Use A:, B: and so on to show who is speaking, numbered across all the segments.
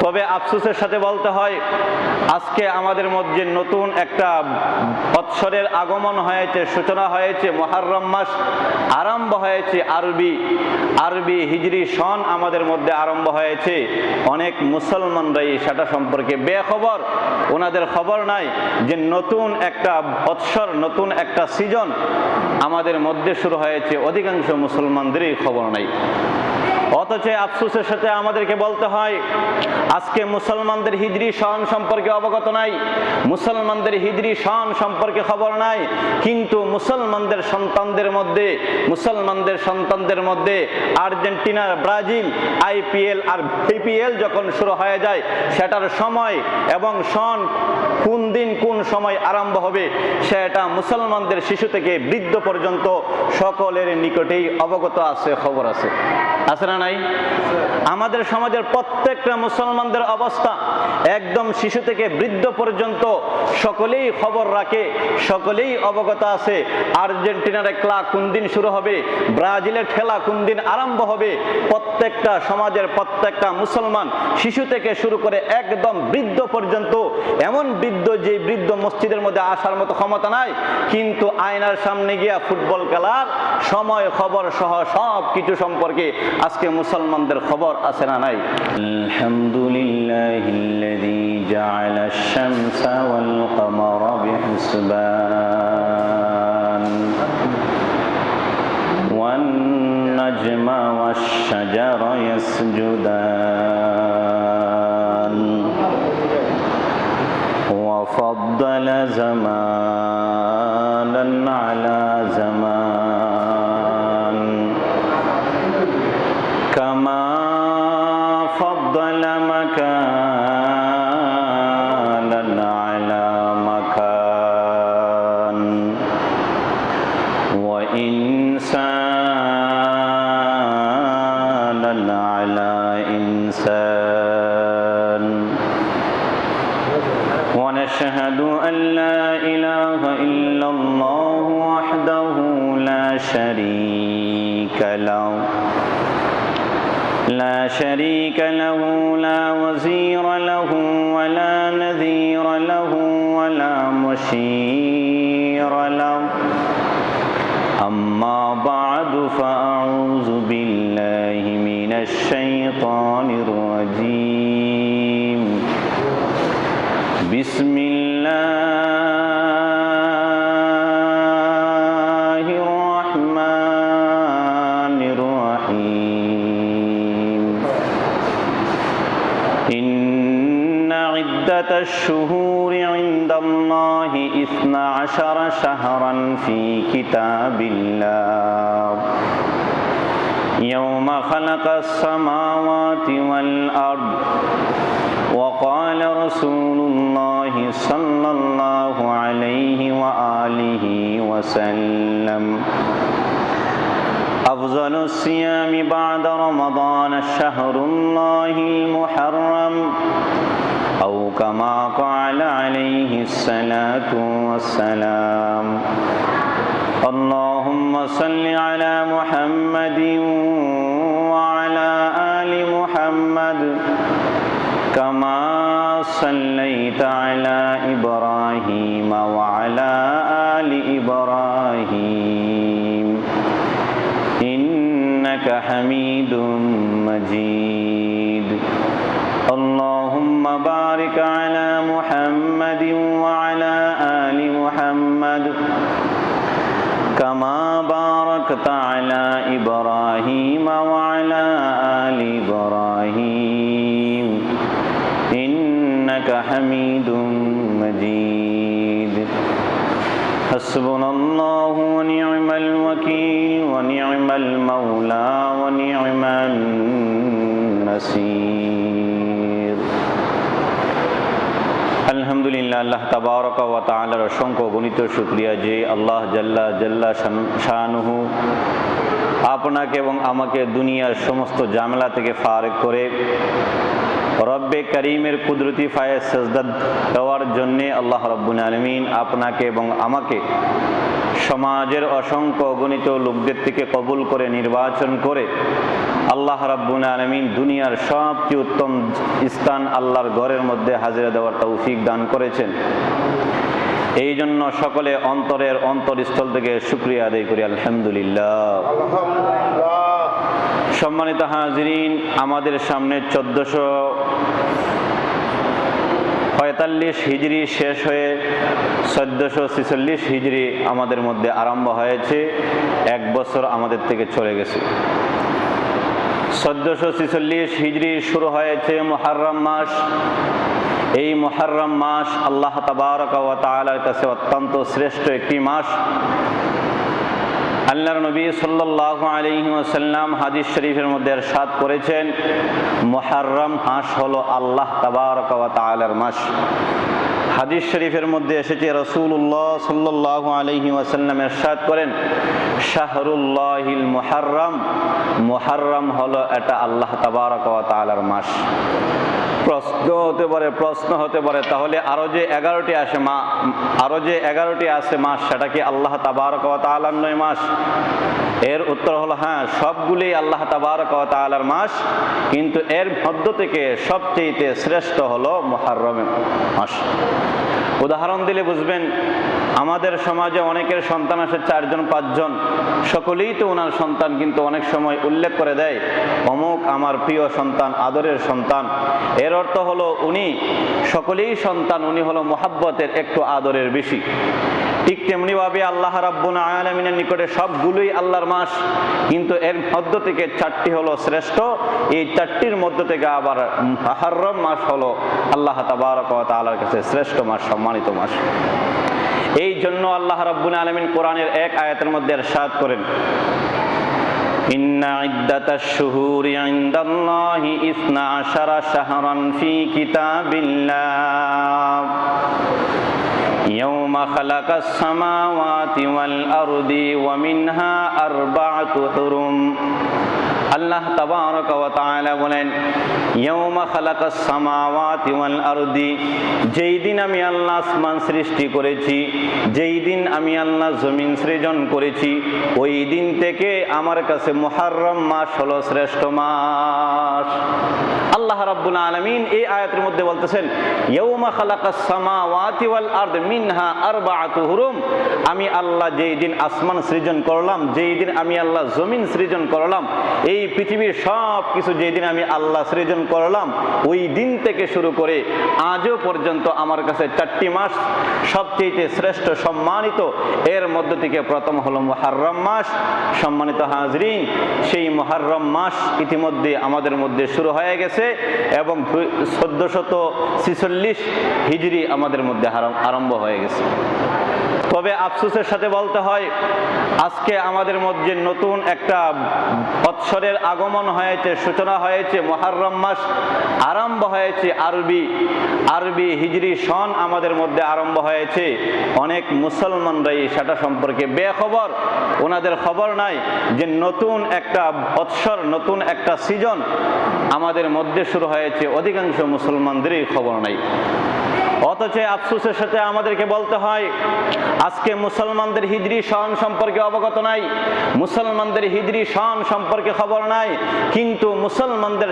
A: তবে আফসোসের সাথে বলতে হয়, আজকে আমাদের মধ্যে নতুন একটা বৎসরের আগমন হয়েছে, সূচনা হয়েছে, মুহররম মাস আরম্ভ হয়েছে, আরবি হিজরি সন আমাদের মধ্যে আরম্ভ হয়েছে। অনেক মুসলমানরাই সেটা সম্পর্কে বেখবর, ওনাদের খবর নাই যে নতুন একটা বৎসর, নতুন একটা সিজন আমাদের মধ্যে শুরু হয়েছে। অধিকাংশ মুসলমানদেরই খবর নাই। অথচ আফসোসের সাথে আমাদেরকে বলতে হয়, আজকে মুসলমানদের হিজরি সন সম্পর্কে অবগত নাই, মুসলমানদের হিজরি সন সম্পর্কে খবর নাই। কিন্তু মুসলমানদের সন্তানদের মধ্যে আর্জেন্টিনার, ব্রাজিল, আইপিএল আর বিপিএল যখন শুরু হয়ে যায়, সেটার সময় এবং সন কোন দিন কোন সময় আরম্ভ হবে সেটা মুসলমানদের শিশু থেকে বৃদ্ধ পর্যন্ত সকলের নিকটেই অবগত আছে, খবর আছে না নাই? আমাদের সমাজের প্রত্যেকটা মুসলমানদের অবস্থা একদম শিশু থেকে বৃদ্ধ পর্যন্ত সকলেই খবর রাখে, সকলেই অবগত আছে। আর্জেন্টিনার খেলা কোন দিন শুরু হবে, ব্রাজিলের খেলা কোন দিন আরম্ভ হবে, প্রত্যেকটা সমাজের প্রত্যেকটা মুসলমান শিশু থেকে শুরু করে একদম বৃদ্ধ পর্যন্ত, এমন বৃদ্ধ যে বৃদ্ধ মসজিদের মধ্যে আসার মতো ক্ষমতা নাই, কিন্তু আয়নার সামনে গিয়া ফুটবল খেলার সময় খবর সহ সব কিছু সম্পর্কে আজকে মুসলমানদের খবর আছে না নাই? আলহামদুলিল্লাহিল্লাযী জাআলা আশ-শামসা ওয়াল কামারা বিহিসবান ওয়ান নাজমা ওয়াশ-শাজারা ইয়াসজুদান ওয়া ফাদ্দালা জামানান আলা জামান كما فضل مكانا على مكان وإنسانا على إنسان ونشهد أن لا إله إلا الله وحده لا شريك له لا وزير له ولا نذير له ولا مشير له أما بعد فأعوذ بالله من الشيطان الرجيم بسم الله الرحمن الرحيم إن عدة الشهور عند الله 12 شهرا في كتاب الله يوم خلق السماوات والأرض وقال رسول الله صلى الله عليه وآله وسلم أفضل الصيام بعد رمضان شهر الله المحرم أو كما قال عليه الصلاة والسلام اللهم صل على محمد وعلى آل محمد كما صليت على إبراهيم وعلى آل إبراهيم إنك حميد مجيد اللهم بارك على محمد وعلى آل محمد كما باركت على إبراهيم وعلى آل إبراهيم إنك حميد مجيد حسبنا الله ونعم الوكيل ونعم المولى ونعم النصير আলহামদুলিল্লাহ, আল্লাহ তাবারক ওয়া তাআলার অসংখ্য গণিত শুকরিয়া যে আল্লাহ জাল্লা শানুহু আপনাকে এবং আমাকে দুনিয়ার সমস্ত ঝামেলা থেকে ফারেক করে রব্বে করিমের কুদরতি পায়ে সেজদা দেওয়ার জন্যে আল্লাহ রাব্বুল আলামিন আপনাকে এবং আমাকে সমাজের অসংখ্য অগণিত লোকদের থেকে কবুল করে নির্বাচন করে আল্লাহ রাব্বুল আলামিন দুনিয়ার সবচেয়ে উত্তম স্থান আল্লাহর ঘরের মধ্যে হাজিরা দেওয়ার তৌফিক দান করেছেন। এই জন্য সকলে অন্তরের অন্তরস্থল থেকে শুকরিয়া আদায় করি আলহামদুলিল্লাহ। সম্মানিত হাজিরিন, আমাদের সামনে 1445 হিজরি শেষ হয়ে 1446 হিজরি আমাদের মধ্যে আরম্ভ হয়েছে। এক বছর আমাদের থেকে চলে গেছে। 1446 হিজরি শুরু হয়েছে মুহররম মাস। এই মুহররম মাস আল্লাহ তাবারক ওয়া তাআলার কাছে অত্যন্ত শ্রেষ্ঠ একটি মাস। আল্লাহর নবী সাল্লাল্লাহু আলাইহি ওয়াসাল্লাম হাদিস শরীফের মধ্যে ইরশাদ করেছেন, মুহররম মাস হলো আল্লাহ তাবারক ওয়া তাআলার মাস। হাদিস শরীফের মধ্যে এসেছে রাসূলুল্লাহ সাল্লাল্লাহু আলাইহি ওয়াসাল্লাম ইরশাদ করেন, শাহরুল্লাহিল মুহররম, মুহররম হলো এটা আল্লাহ তাবারক ওয়া তাআলার মাস। প্রশ্ন হতে পারে তাহলে আরো যে 11টি আছে মাস, সেটা কি আল্লাহ তাবারক ওয়া তাআলার নয় মাস? এর উত্তর হলো হ্যাঁ, সবগুলি আল্লাহ তাবারক ওয়া তাআলার মাস, কিন্তু এর মধ্য থেকে সবচেয়ে শ্রেষ্ঠ হলো মুহররম মাস। উদাহরণ দিলে বুঝবেন, আমাদের সমাজে অনেকের সন্তান আসে 4 জন 5 জন, সকলেই তো ওনার সন্তান, কিন্তু অনেক সময় উল্লেখ করে দেয় অমুক আমার প্রিয় সন্তান, আদরের সন্তান। এর অর্থ হলো উনি সকলেই সন্তান, উনি হলো মুহাব্বতের একটু আদরের বেশি। ঠিক তেমনি ভাবে আল্লাহ রাব্বুল আলামিনের নিকটে সবগুলোই আল্লাহর মাস, কিন্তু এর মধ্য থেকে 4টি হলো শ্রেষ্ঠ। এই 4টির মধ্য থেকে আবার মুহররম মাস হলো আল্লাহ তাবারক ওয়া তাআলার কাছে শ্রেষ্ঠ মাস, সম্মানিত মাস। এই জন্য আল্লাহ রাব্বুল আলামিন কোরআনের এক আয়াতের মধ্যে ইরশাদ করেন, ইন্না ইদ্দাতাশ শুহুরি ইনদাল্লাহি 12 শাহরান ফি কিতাবিল্লাহ ইয়াওমা খালাকাস সামাওয়াতি ওয়াল আরদি ওয়া মিনহা আরবাআতু হুরুম। আল্লাহ তাবারক ওয়া তাআলা বলেন, ইয়াওমা খালাকাস সামাওয়াতি ওয়াল আরদি, যেই দিন আমি আল্লাহ আসমান সৃষ্টি করেছি, যেই দিন আমি আল্লাহ জমিন সৃজন করেছি, ওই দিন থেকে আমার কাছে মুহররম মাস হলো শ্রেষ্ঠ মাস। আল্লাহ রাব্বুল আলামিন এই আয়াতের মধ্যে বলতেছেন, ইয়াওমা খালাকাস সামাওয়াতি ওয়াল আরদ মিনহা আরবাআতু হুরুম, আমি আল্লাহ যেই দিন আসমান সৃজন করলাম, যেই দিন আমি আল্লাহ জমিন সৃজন করলাম, এই পৃথিবীর সব কিছু যেই দিন আমি আল্লাহ সৃজন করলাম, ওই দিন থেকে শুরু করে আজও পর্যন্ত আমার কাছে 4টি মাস সবচেয়ে শ্রেষ্ঠ, সম্মানিত। এর মধ্য থেকে প্রথম হলো মুহররম মাস। সম্মানিত হাজরিন, সেই মুহররম মাস ইতিমধ্যে আমাদের মধ্যে শুরু হয়ে গেছে এবং 1446 হিজরি আমাদের মধ্যে আরম্ভ হয়ে গেছে। তবে আফসোসের সাথে বলতে হয়, আজকে আমাদের মধ্যে নতুন একটা বৎসরের আগমন হয়েছে, সূচনা হয়েছে। মুহররম মাস আরম্ভ হয়েছে, আরবি হিজরি সন আমাদের মধ্যে আরম্ভ হয়েছে। অনেক মুসলমানরাই সেটা সম্পর্কে বেখবর, ওনাদের খবর নাই যে নতুন একটা বৎসর, নতুন একটা সিজন আমাদের মধ্যে শুরু হয়েছে। অধিকাংশ মুসলমানদেরই খবর নাই। অথচ আফসোসের সাথে আমাদেরকে বলতে হয়, আজকে মুসলমানদের হিজরি সন সম্পর্কে অবগত নাই, মুসলমানদের হিজরি সন সম্পর্কে খবর নাই, কিন্তু মুসলমানদের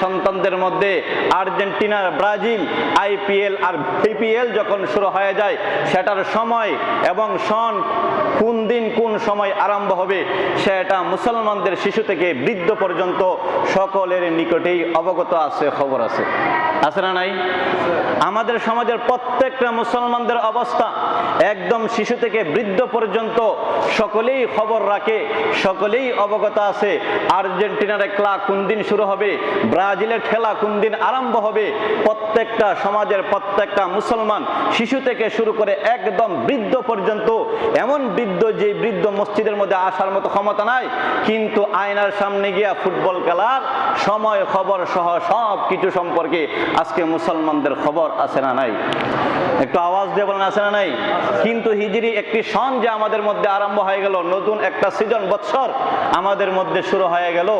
A: সন্তানদের মধ্যে আর্জেন্টিনার, ব্রাজিল, IPL আর VPL যখন শুরু হয়ে যায়, সেটার সময় এবং সন কোন দিন কোন সময় আরম্ভ হবে, সেটা মুসলমানদের শিশু থেকে বৃদ্ধ পর্যন্ত সকলের নিকটেই অবগত আছে, খবর আছে না নাই? আমাদের সমাজের প্রত্যেকটা মুসলমানদের অবস্থা একদম শিশু থেকে বৃদ্ধ পর্যন্ত সকলেই খবর রাখে, সকলেই অবগত আছে। আর্জেন্টিনার খেলা কোন দিন শুরু হবে, ব্রাজিলের খেলা কোন দিন আরম্ভ হবে, প্রত্যেকটা সমাজের প্রত্যেকটা মুসলমান শিশু থেকে শুরু করে একদম বৃদ্ধ পর্যন্ত, এমন বৃদ্ধ যে বৃদ্ধ মসজিদের মধ্যে আসার মতো ক্ষমতা নাই, কিন্তু আয়নার সামনে গিয়া ফুটবল খেলার সময় খবর সহ সব কিছু সম্পর্কে আজকে মুসলমানদের খবর আছে না নাই? একটু আওয়াজ দিয়ে বলেন আছে না নাই? কিন্তু হিজরি একটি সন যে আমাদের মধ্যে আরম্ভ হয়ে গেল, নতুন একটা সিজন বৎসর আমাদের মধ্যে শুরু হয়ে গেল,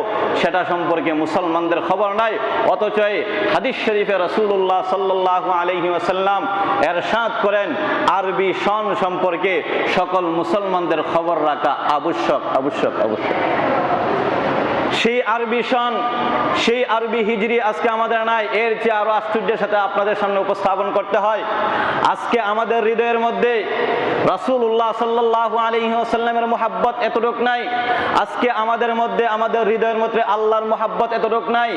A: সেটা সম্পর্কে মুসলমানদের খবর নাই। অথচ হাদিস শরীফে রাসূলুল্লাহ সাল্লাল্লাহু আলাইহি ওয়াসাল্লাম ইরশাদ করেন, আরবি সন সম্পর্কে সকল মুসলমানদের খবর রাখা আবশ্যক আবশ্যক আবশ্যক। সেই আরবি সন, সেই আরবি হিজরি আজকে আমাদের নাই। এর চেয়ে আরো আশ্চর্যের সাথে আপনাদের সামনে উপস্থাপন করতে হয়, আজকে আমাদের হৃদয়ের মধ্যে রাসূলুল্লাহ সাল্লাল্লাহু আলাইহি ওয়াসাল্লামের মুহাব্বত এতটুকু নাই। আজকে আমাদের মধ্যে, আমাদের হৃদয়ের মধ্যে আল্লাহর মুহাব্বত এতটুকু নাই।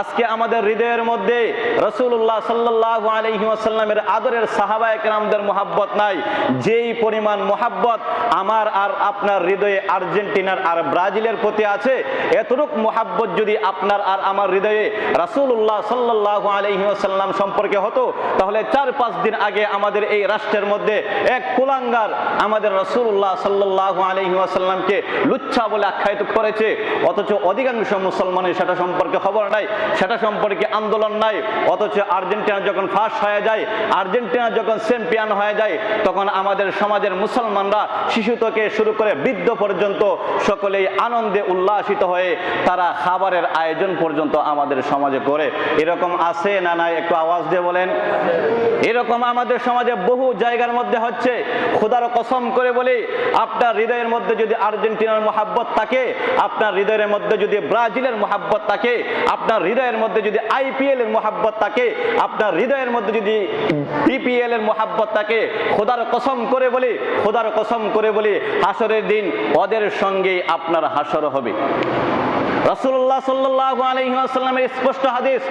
A: আজকে আমাদের হৃদয়ের মধ্যে রাসূলুল্লাহ সাল্লাল্লাহু আলাইহি ওয়াসাল্লামের আদরের সাহাবায়ে কেরামদের মুহাব্বত নাই। যেই পরিমাণ মুহাব্বত আমার আর আপনার হৃদয়ে আর্জেন্টিনার আর ব্রাজিলের প্রতি আছে, এতটুকু মুহাব্বত যদি আপনার আর আমার হৃদয়ে রাসূলুল্লাহ সাল্লাল্লাহু আলাইহি ওয়াসাল্লাম সম্পর্কে হতো, তাহলে 4-5 দিন আগে আমাদের এই রাষ্ট্রের মধ্যে এক কুলাঙ্গার আমাদের রাসূলুল্লাহ সাল্লাল্লাহু আলাইহি ওয়াসাল্লামকে লুচ্ছা বলে আখ্যায়িত করেছে। অথচ অধিকাংশ মুসলমানের সেটা সম্পর্কে খবর নাই, সেটা সম্পর্কে আন্দোলন নাই। অথচ আর্জেন্টিনা যখন ফাঁস হয়ে যায়, আর্জেন্টিনা যখন চ্যাম্পিয়ন হয়ে যায়, তখন আমাদের সমাজের মুসলমানরা শিশু থেকে শুরু করে বৃদ্ধ পর্যন্ত সকলেই আনন্দে উল্লাসিত হয়ে তারা খাবারের আয়োজন পর্যন্ত আমাদের সমাজে করে। এরকম আছে না নাই? একটু আওয়াজ দিয়ে বলেন। এরকম আমাদের সমাজে বহু জায়গার মধ্যে হচ্ছে। খোদার কসম করে বলি, আপনার হৃদয়ের মধ্যে যদি আর্জেন্টিনার মুহাব্বত থাকে, আপনার হৃদয়ের মধ্যে যদি ব্রাজিলের মুহাব্বত থাকে, আপনার হৃদয়ের মধ্যে যদি আইপিএল এর মুহাব্বত থাকে, আপনার হৃদয়ের মধ্যে যদি বিপিএল এর মুহাব্বত থাকে, খোদার কসম করে বলি, খোদার কসম করে বলি, হাসরের দিন ওদের সঙ্গেই আপনার হাসর হবে। রাসূলুল্লাহ সাল্লাল্লাহু আলাইহি ওয়াসাল্লামের স্পষ্ট হাদিস,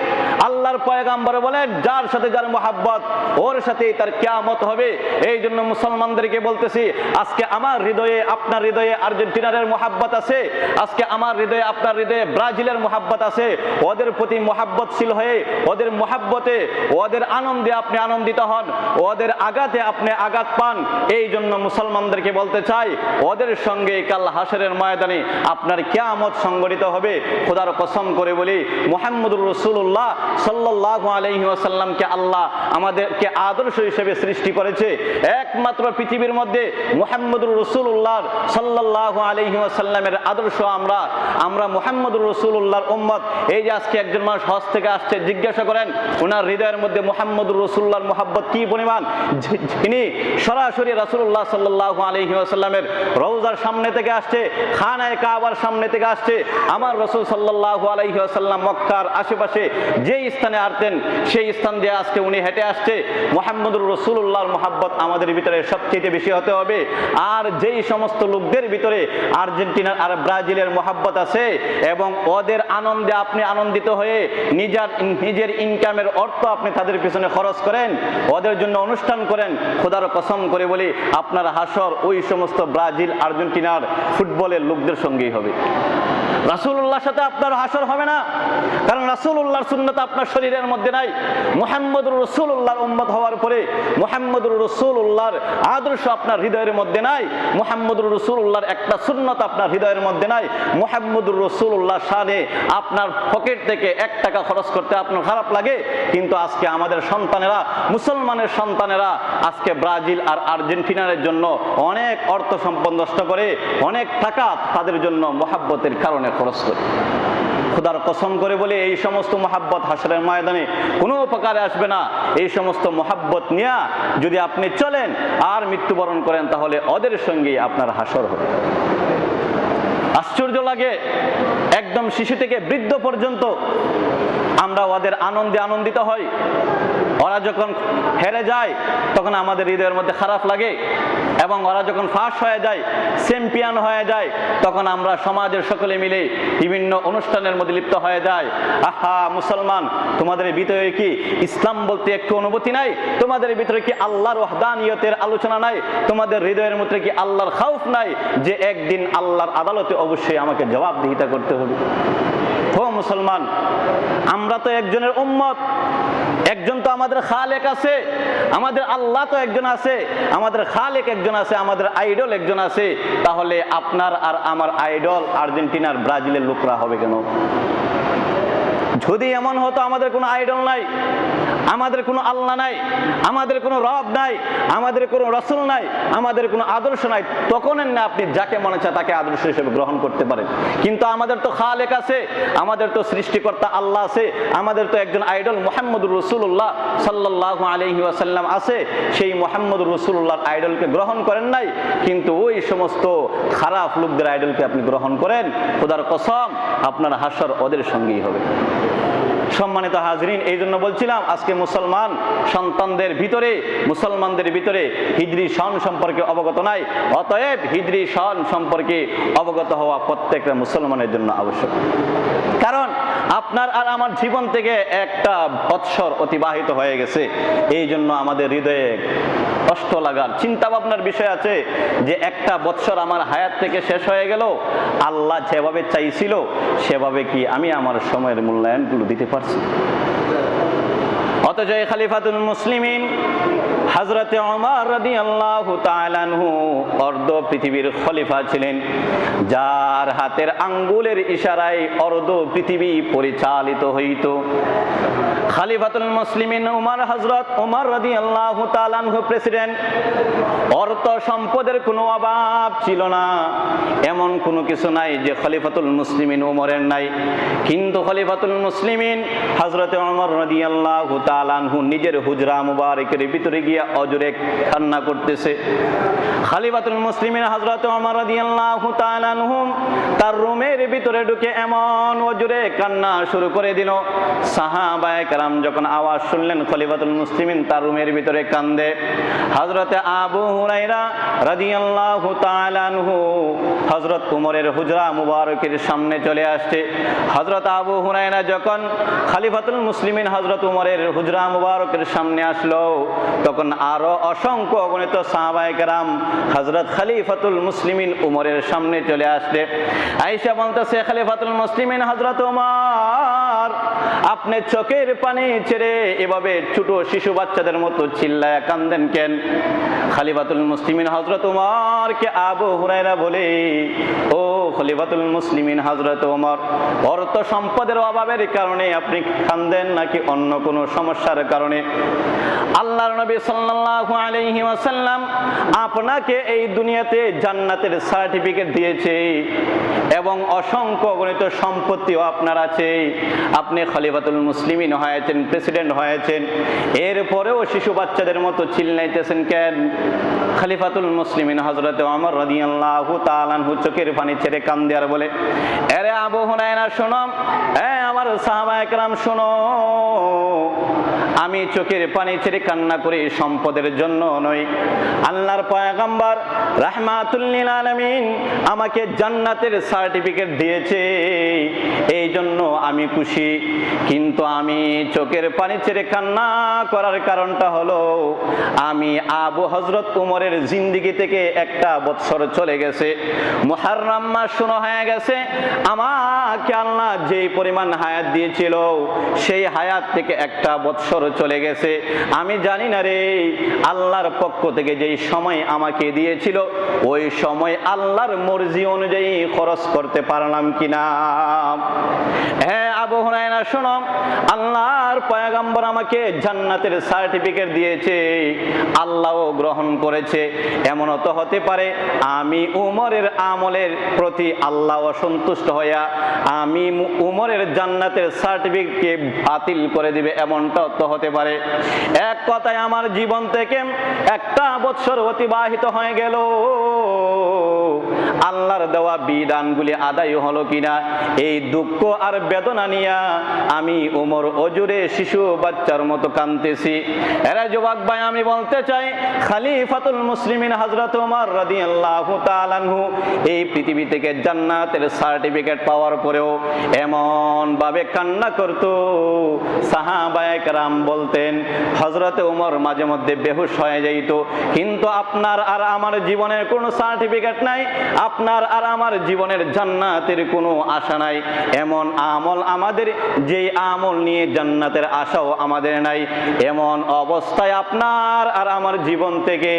A: আল্লাহর পয়গম্বর বলেন, যার সাথে যার মুহাব্বত ওর সাথেই তার কিয়ামত হবে। এই জন্য মুসলমানদেরকে বলতেছি, আজকে আমার হৃদয়ে আপনার হৃদয়ে আর্জেন্টিনার মুহাব্বত আছে, আজকে আমার হৃদয়ে আপনার হৃদয়ে ব্রাজিলের মুহাব্বত আছে। ওদের প্রতি মুহাব্বতশীল হয়ে, ওদের মুহাব্বতে, ওদের আনন্দে আপনি আনন্দিত হন, ওদের আঘাতে আপনি আঘাত পান। এই জন্য মুসলমানদেরকে বলতে চাই, ওদের সঙ্গে কাল হাসরের ময়দানে আপনার কিয়ামত সংগঠিত হবে। খোদার কসম করে বলি, মুহাম্মদুর রাসূলুল্লাহ সাল্লাল্লাহু আলাইহি ওয়াসাল্লামকে আল্লাহ আমাদেরকে আদর্শ হিসেবে সৃষ্টি করেছে। একমাত্র পৃথিবীর মধ্যে মুহাম্মদুর রাসূলুল্লাহ সাল্লাল্লাহু আলাইহি ওয়াসাল্লামের আদর্শ আমরা মুহাম্মদুর রাসূলুল্লাহর উম্মত। এই যে আজকে একজন মানুষ হজ থেকে আসছে, জিজ্ঞাসা করেন ওনার হৃদয়ের মধ্যে মুহাম্মদুর রাসূলুল্লাহর মুহাব্বত কি পরিমাণ। যিনি সরাসরি রাসূলুল্লাহ সাল্লাল্লাহু আলাইহি ওয়াসাল্লামের রওজার সামনে থেকে আসছে, খানায়ে কাবার সামনে থেকে আসছে। আমার রাসূল সাল্লাল্লাহু আলাইহি ওয়াসাল্লাম মক্কার আশেপাশে যেই স্থানে আসতেন, সেই স্থান দিয়ে আজকে উনি হেঁটে আসছে। মুহাম্মদুর রাসূলুল্লাহর মুহাব্বত আমাদের ভিতরে সবচেয়ে বেশি হতে হবে। আর যেই সমস্ত লোকদের ভিতরে আর্জেন্টিনার আর ব্রাজিলের মুহাব্বত আছে এবং ওদের আনন্দে আপনি আনন্দিত হয়ে নিজের ইনকামের অর্থ আপনি তাদের পিছনে খরচ করেন, ওদের জন্য অনুষ্ঠান করেন, খোদার কসম করে বলি, আপনার হাসর ওই সমস্ত ব্রাজিল আর্জেন্টিনার ফুটবলের লোকদের সঙ্গেই হবে। রাসূলুল্লাহর সাথে আপনার হাসর হবে না, কারণ রাসূলুল্লাহর সুন্নাত আপনার শরীরের মধ্যে নাই। মুহাম্মদুর রাসূলুল্লাহর উম্মত হওয়ার পরে মুহাম্মদুর রাসূলুল্লাহর আদর্শ আপনার হৃদয়ের মধ্যে নাই, মুহাম্মদুর রাসূলুল্লাহর একটা সুন্নাত আপনার হৃদয়ের মধ্যে নাই। মুহাম্মদুর রাসূলুল্লাহর শানে আপনার পকেট থেকে 1 টাকা খরচ করতে আপনার খারাপ লাগে, কিন্তু আজকে আমাদের সন্তানেরা, মুসলমানের সন্তানেরা আজকে ব্রাজিল আর আর্জেন্টিনার জন্য অনেক অর্থ সম্পদ নষ্ট করে, অনেক টাকা তাদের জন্য মুহাব্বতের কারণে খরচ করে। খোদার কসম করে বলে, এই সমস্ত মুহাব্বত হাসরের ময়দানে কোনো উপকারে আসবে না। এই সমস্ত মুহাব্বত নিয়ে যদি আপনি চলেন আর মৃত্যুবরণ করেন, তাহলে ওদের সঙ্গেই আপনার হাসর হবে। আশ্চর্য লাগে, একদম শিশু থেকে বৃদ্ধ পর্যন্ত আমরা ওদের আনন্দে আনন্দিত হই। ওরা যখন হেরে যায় তখন আমাদের হৃদয়ের মধ্যে খারাপ লাগে, এবং ওরা যখন ফার্স্ট হয়ে যায়, চ্যাম্পিয়ন হয়ে যায়, তখন আমরা সমাজের সকলে মিলে বিভিন্ন অনুষ্ঠানের মধ্যে লিপ্ত হয়ে যায়। আহা মুসলমান, তোমাদের ভিতরে কি ইসলাম বলতে একটু অনুভূতি নাই? তোমাদের ভিতরে কি আল্লাহর ওয়াহদানিয়তের আলোচনা নাই? তোমাদের হৃদয়ের মধ্যে কি আল্লাহর খাউফ নাই, যে একদিন আল্লাহর আদালতে অবশ্যই আমাকে জবাবদিহিতা করতে হবে? ও মুসলমান, আমরা তো একজনের উম্মত, একজন তো আমাদের খালেক আছে, আমাদের আল্লাহ তো একজন আছে, আমাদের খালেক একজন আছে, আমাদের আইডল একজন আছে। তাহলে আপনার আর আমার আইডল আর্জেন্টিনার ব্রাজিলের লোকরা হবে কেন? যদি এমন হতো আমাদের কোনো আইডল নাই, আমাদের কোনো আল্লাহ নাই, আমাদের কোনো রব নাই, আমাদের কোনো রাসূল নাই, আমাদের কোনো আদর্শ নাই, তখন না আপনি যাকে মনে চায় তাকে আদর্শ হিসেবে গ্রহণ করতে পারেন। কিন্তু আমাদের তো খালেক আছে, আমাদের তো সৃষ্টিকর্তা আল্লাহ আছে, আমাদের তো একজন আইডল মুহাম্মদুর রাসূলুল্লাহ সাল্লাল্লাহু আলাইহি ওয়াসাল্লাম আছে। সেই মুহাম্মদুর রাসূলুল্লাহর আইডলকে গ্রহণ করেন নাই, কিন্তু ওই সমস্ত খারাপ লোকদের আইডলকে আপনি গ্রহণ করেন, খোদার কসম আপনার হাসর ওদের সঙ্গেই হবে। সম্মানিত হাজরিন, এই জন্য বলছিলাম আজকে মুসলমান সন্তানদের ভিতরে, মুসলমানদের ভিতরে হিজরি সন সম্পর্কে অবগত নাই। অতএব হিজরি সন সম্পর্কে অবগত হওয়া প্রত্যেকটা মুসলমানের জন্য আবশ্যক। কারণ আপনার আর আমার জীবন থেকে একটা বৎসর অতিবাহিত হয়ে গেছে, এই জন্য আমাদের হৃদয়ে কষ্ট লাগার চিন্তা ভাবনার বিষয় আছে যে একটা বৎসর আমার হায়াত থেকে শেষ হয়ে গেল, আল্লাহ যেভাবে চাইছিল সেভাবে কি আমি আমার সময়ের মূল্যায়নগুলো দিতে পারছি? অথচ খলিফাতুল মুসলিমিন হযরতে ওমর রাদিয়াল্লাহু তাআলা আনহু অর্ধ পৃথিবীর খলিফা ছিলেন, যার হাতের আঙ্গুলের ইশারায় অর্ধ পৃথিবী পরিচালিত হইত। খলিফাতুল মুসলিমিন হযরত ওমর রাদিয়াল্লাহু তাআলা আনহু প্রেসিডেন্ট। অর্থ সম্পদের কোনো অভাব ছিল না, এমন কোনো কিছু নাই যে খলিফাতুল মুসলিমিন ওমরের নাই। কিন্তু খলিফাতুল মুসলিমিন হযরতে ওমর রাদিয়াল্লাহু তাআলা আনহু নিজের হুজরা মুবারকের ভিতরে গিয়ে অজরে কান্না করতেছে। খলিফাতুল মুসলিমিন হযরত ওমর রাদিয়াল্লাহু তাআলা আনহু তার রুমের ভিতরে ঢুকে এমন অজরে কান্না শুরু করে দিল, সাহাবায়ে কেরাম যখন আওয়াজ শুনলেন খলিফাতুল মুসলিমিন তার রুমের ভিতরে কান্দে, হযরতে আবু হুরায়রা রাদিয়াল্লাহু তাআলা আনহু হযরত ওমরের হুজরা মুবারকের সামনে চলে আসছে। হযরত আবু হুরায়রা যখন খলিফাতুল মুসলিমিন হযরত ওমরের হুজরা মুবারকের সামনে আসলো, তখন আরো অসংখ্য অগণিত সাহাবায়ে কেরাম হযরত খলিফাতুল মুসলিমিন ওমরের সামনে চলে আসছে। আয়েশা বলতেছে, খলিফাতুল মুসলিমিন হযরত ওমর, আপনি চোখের পানি ছেড়ে এভাবে ছোট শিশু বাচ্চাদের মতো চিল্লায়া কান্দেন কেন? খলিফাতুল মুসলিমিন হযরত ওমরকে আবু হুরায়রা বলে, ও খলিফাতুল মুসলিমিন হযরত ওমর, অর্থ সম্পদের অভাবের কারণে আপনি কান্দেন নাকি অন্য কোনো সমস্যার কারণে? আল্লাহর নবী সাল্লাল্লাহু আলাইহি ওয়াসাল্লাম আপনাকে এই দুনিয়াতে জান্নাতের সার্টিফিকেট দিয়েছে এবং অসংখ্য গণিত সম্পত্তিও আপনার আছে। আপনি খলিফাতুল মুসলিমিন হয়েছেন, প্রেসিডেন্ট হয়েছেন, এরপরেও শিশু বাচ্চাদের মতো চিল্লাইতেছেন কেন? খলিফাতুল মুসলিমিন হযরত ওমর রাদিয়াল্লাহু তাআলা আনহু চোখের পানি ছেড়ে কান্দে আর বলে, আরে আবু হুরায়রা শোনো, আমার সাহাবায়ে কেরাম শোনো, আমি চোখের পানি ছেড়ে কান্না করি সম্পদের জন্য নয়। আল্লাহর পয়গম্বর রাহমাতুল লিল আলামিন আমাকে জান্নাতের সার্টিফিকেট দিয়েছে, এই জন্য আমি খুশি। কিন্তু আমি চোখের পানি ছেড়ে কান্না করার কারণটা হলো, আমি আবু হযরত ওমরের জিন্দেগি থেকে একটা বৎসর চলে গেছে, মুহররম মাস শুরু হয়ে গেছে। আমাকে আল্লাহ যেই পরিমাণ হায়াত দিয়েছিল সেই হায়াত থেকে একটা বৎসর চলে গেছে। আমি জানি না রে, আল্লাহর পক্ষ থেকে যেই সময় আমাকে দিয়েছিল ওই সময় আল্লাহর মর্জি অনুযায়ী খরচ করতে পারলাম কিনা। হ্যাঁ আবু হুরায়রা শোনো, আল্লাহর পয়গম্বর আমাকে জান্নাতের সার্টিফিকেট দিয়েছে, আল্লাহও গ্রহণ করেছে। এমনও তো হতে পারে আমি উমরের আমলের প্রতি আল্লাহ অসন্তুষ্ট হইয়া আমি উমরের জান্নাতের সার্টিফিকেটকে বাতিল করে দিবে, এমনটা তো হতে পারে। এক কথায় আমার জীবন থেকে একটা বছর অতিবাহিত হয়ে গেল, আল্লাহর দেওয়া বিধানগুলি আদায় হলো কিনা এই দুঃখ আর বেদনা নিয়া আমি ওমর অজুরে শিশু বাচ্চার মতো কাঁদতেছি। এরা যুবক ভাই, আমি বলতে চাই খলিফাতুল মুসলিমিন হযরত ওমর রাদিয়াল্লাহু তাআলা আনহু এই পৃথিবী থেকে জান্নাতের সার্টিফিকেট পাওয়ার পরেও এমন ভাবে কান্না করত, সাহাবা সাহাবায়ে কেরাম বলতেন, হযরতে ওমর মাঝে মধ্যে বেহুশ হয়ে যাইত, কিন্তু আপনার আর আমার জীবনের কোনো সার্টিফিকেট নাই, আপনার আর আমার জীবনের জান্নাতের কোনো আশা নাই। এমন আমল আমাদের, যেই আমল নিয়ে জান্নাতের আশাও আমাদের নাই, এমন অবস্থায় আপনার আর আমার জীবন থেকে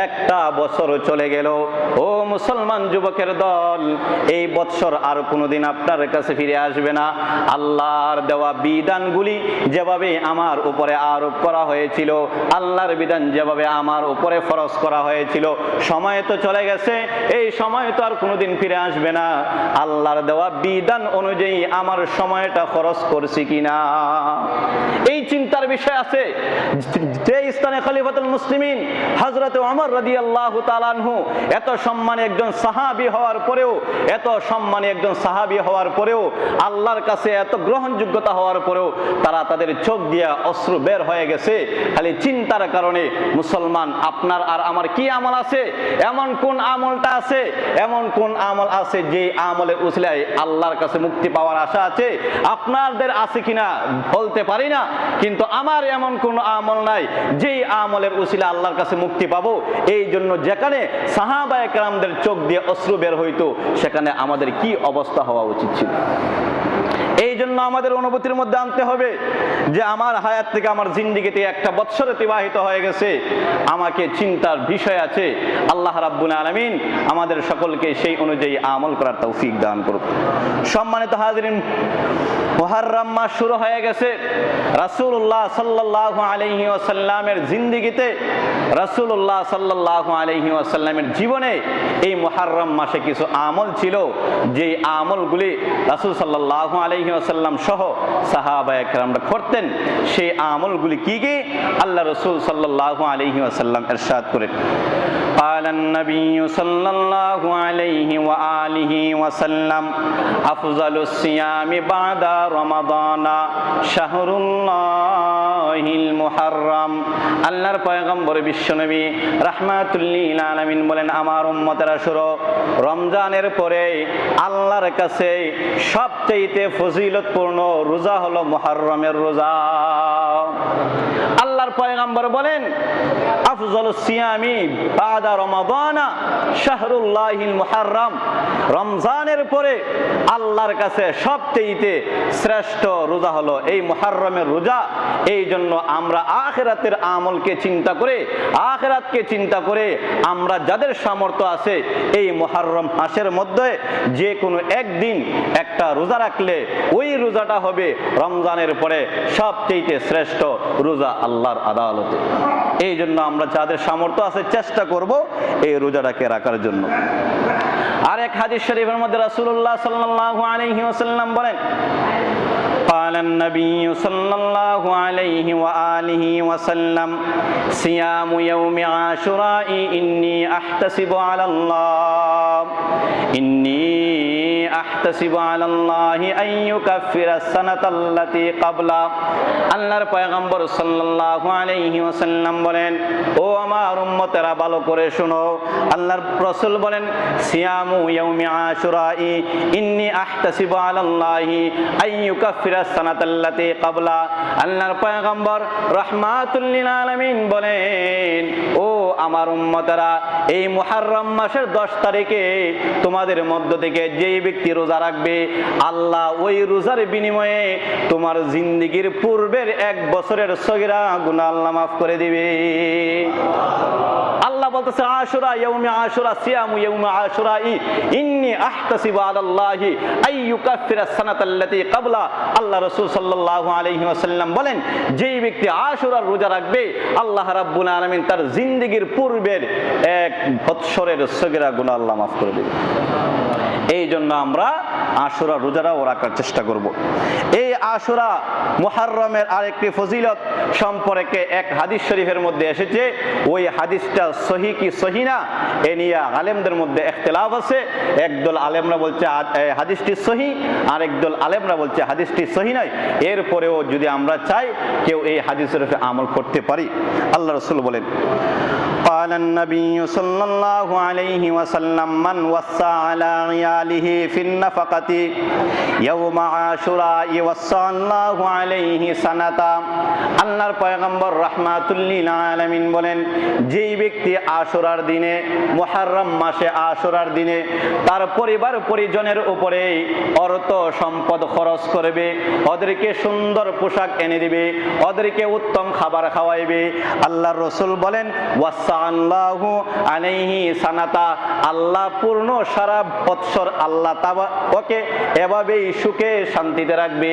A: একটা বছর চলে গেল। ও মুসলমান যুবকের দল, এই বৎসর আর কোনোদিন আপনার কাছে ফিরে আসবে না। আল্লাহর দেওয়া বিধানগুলি যেভাবে আমার উপরে আরোপ করা হয়েছিল, আল্লাহর বিধান যেভাবে আমার উপরে ফরজ করা হয়েছিল, সময় তো চলে গেছে, এই সময় তো আর কোনোদিন ফিরে আসবে না। আল্লাহর দেওয়া বিধান অনুযায়ী আমার সময়টা খরচ করছি কিনা, এই চিন্তার বিষয় আছে। যে স্থানে খলিফাতুল মুসলিমিন হযরত ওমর রাদিয়াল্লাহু তাআলা আনহু এত সম্মানী একজন সাহাবী হওয়ার পরেও, এত সম্মানী একজন সাহাবী হওয়ার পরেও, আল্লাহর কাছে এত গ্রহণযোগ্যতা হওয়ার পরেও তারা তাদের চোখ দিয়ে অশ্রু বের হয়ে গেছে খালি চিন্তার কারণে। মুসলমান, আপনার আর আমার কি আমল আছে? এমন কোন আমলটা আছে, এমন কোন আমল আছে যে আমলের উসিলায় আল্লাহর কাছে মুক্তি পাওয়ার আশা আছে? আপনাদের আছে কিনা বলতে পারি না, কিন্তু আমার এমন কোন আমল নাই যেই আমলের উসিলা আল্লাহর কাছে মুক্তি পাবো। এই জন্য যেখানে সাহাবায়ে কেরামদের চোখ দিয়ে অশ্রু বের হইতো, সেখানে আমাদের কি অবস্থা হওয়া উচিত ছিল? এই জন্য আমাদের অনুভূতির মধ্যে আনতে হবে যে আমার হায়াত থেকে, আমার জিন্দেগিতে একটা বৎসর অতিবাহিত হয়ে গেছে, আমাকে চিন্তার বিষয় আছে। আল্লাহ রাব্বুল আলামিন আমাদের সকলকে সেই অনুযায়ী আমল করার তৌফিক দান করুন। সম্মানিত হাজিরিন, মুহররম মাস শুরু হয়ে গেছে। রাসূলুল্লাহ সাল্লাল্লাহু আলাইহি ওয়াসাল্লামের জিন্দেগিতে, রাসূলুল্লাহ সাল্লাল্লাহু আলাইহি ওয়াসাল্লামের জীবনে এই মুহররম মাসে কিছু আমল ছিল, যে আমলগুলি রাসূল সাল্লাল্লাহু আলাইহি ওয়াসাল্লাম সহ সাহাবায়ে কেরামরা করতেন। সেই আমলগুলি কি কি? আল্লাহ রাসূল সাল্লাল্লাহু আলাইহি ওয়াসাল্লাম ইরশাদ করেন, قال النبي صلى الله عليه وآله وسلم أفضل الصيام بعد رمضان شهر الله المحرم। আল্লাহর পয়গম্বর বিশ্বনবী রাহমাতুল লিল আলামিন বলেন, আমার উম্মতেরা শুনো, রমজানের পরে আল্লাহর কাছে সবচেয়ে ফজিলতপূর্ণ রোজা হলো মুহররমের রোজা। আল্লাহর পয়গম্বর বলেন, আফজালুস সিয়ামি বাদা রমাদানা শাহরুল্লাহিল মুহররম। রমজানের পরে আল্লাহর কাছে সবচেয়ে শ্রেষ্ঠ রোজা হলো এই মুহররমের রোজা। এই জন্য আমরা আখিরাতের আমলকে চিন্তা করে, আখিরাতকে চিন্তা করে আমরা যাদের সামর্থ্য আছে, এই মুহররম মাসের মধ্যে যে কোনো একদিন একটা রোজা রাখলে ওই রোজাটা হবে রমজানের পরে সবচেয়ে শ্রেষ্ঠ রোজা আল্লাহর আদালতে। এই জন্য আমরা যাদের সামর্থ্য আছে চেষ্টা করব এই রোজাটাকে রাখার জন্য। আর এক হাদিস শরীফের মধ্যে রাসূলুল্লাহ সাল্লাল্লাহু আলাইহি ওয়াসাল্লাম বলেন, قال النبي صلى الله عليه وآله وسلم صيام يوم عاشوراء إني أحتسب على الله أحتسب على الله أن يكفر السنة التي قبله। আল্লাহর পয়গম্বর সাল্লাল্লাহু আলাইহি ওয়াসাল্লাম বলেন, ও আমার উম্মতেরা ভালো করে শুনো, আল্লাহর রাসূল বলেন, সিয়ামু ইয়াউমি আশুরাই ইন্নী আহতাসিবু আলাল্লাহি আন ইউকাফিরা সানাতাল্লাতী ক্বাবলা। আল্লাহর পয়গম্বর রাহমাতুল লিল আলামিন বলেন, ও আমার উম্মতেরা, এই মুহররম মাসের 10 তারিখে তোমাদের মধ্য থেকে যেই ব্যক্তি রোজা রাখবে, আল্লাহ ওই রোজার বিনিময়ে তোমার জিন্দেগির পূর্বের 1 বছরের সগীরা গুনাহ আল্লাহ মাফ করে দিবে। আল্লাহ বলতেছে, আশুরা ইয়াউমি আশুরা সিয়ামু ইয়াউমি আশুরাই ইন্নী আহতাসিবু আলাল্লাহি আন ইউকাফিরা সানাতাল্লাতী ক্বাবলা। আল্লাহ রাসূল সাল্লাল্লাহু আলাইহি ওয়াসাল্লাম বলেন, যেই ব্যক্তি আশুরার রোজা রাখবে, আল্লাহ রাব্বুল আলামিন তার জিন্দেগির পূর্বের 1 বছরের সগীরা গুনাহ আল্লাহ মাফ করে দিবে। এই জন্য আমরা আশুরা রোজাটাও রাখার চেষ্টা করব। এই আশুরা মুহররমের আরেকটি ফজিলত সম্পর্কে এক হাদিস শরীফের মধ্যে এসেছে। ওই হাদিসটা সহি কি সহি না এ নিয়ে আলেমদের মধ্যে ইখতিলাফ আছে। একদল আলেমরা বলছে হাদিসটি সহি, আর একদল আলেমরা বলছে হাদিসটি সহি নয়। এরপরেও যদি আমরা চাই কেউ এই হাদিসের উপরে আমল করতে পারি। আল্লাহ রাসূল বলেন, قال النبي صلى الله عليه وسلم من وصى على عياله ফিন নাফাকাতি ইয়াউমা আশুরা ওয়াসাল্লাহু আলাইহি সানাতা। আল্লাহর পয়গম্বর রাহমাতুল লিল আলামিন বলেন, যেই ব্যক্তি আশুরার দিনে, মুহররম মাসে আশুরার দিনে তার পরিবার পরিজনের উপরে অর্থ সম্পদ খরচ করবে, ওদেরকে সুন্দর পোশাক এনে দিবে, ওদেরকে উত্তম খাবার খাওয়াইবে, আল্লাহর রাসূল বলেন ওয়াসাল্লাহু আলাইহি সানাতা, আল্লাহ পূর্ণ সারা বৎসর আল্লাহ ওকে এভাবেই সুখে শান্তিতে রাখবে।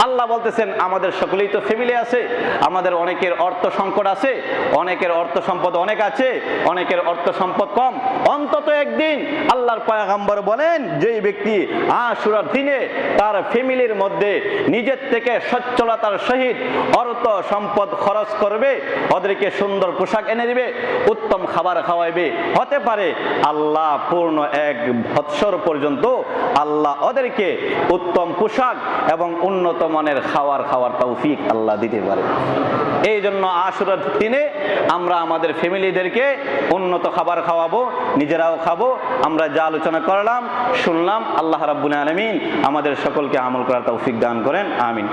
A: আল্লাহ বলতেছেন আমাদের সকলেই তো ফ্যামিলি আছে, আমাদের অনেকের অর্থ সংকট আছে, অনেকের অর্থ সম্পদ অনেক আছে, অনেকের অর্থ সম্পদ কম, অন্তত একদিন আল্লাহর পয়গম্বর বলেন যেই ব্যক্তি আশুরার দিনে তার ফ্যামিলির মধ্যে নিজের থেকে সচ্ছলতার সহিত অর্থ সম্পদ খরচ করবে, ওদেরকে সুন্দর পোশাক এনে দিবে, উত্তম খাবার খাওয়াইবে, হতে পারে আল্লাহ পূর্ণ এক বৎসর পর্যন্ত আল্লাহ ওদেরকে উত্তম পোশাক এবং উন্নত মানের খাওয়ার তৌফিক আল্লাহ দিতে পারে। এই জন্য আশুরার দিনে আমরা আমাদের ফ্যামিলিদেরকে উন্নত খাবার খাওয়াবো, নিজেরাও খাবো। আমরা যা আলোচনা করলাম শুনলাম, আল্লাহ রাব্বুল আলামিন আমাদের সকলকে আমল করার তৌফিক দান করেন, আমিন।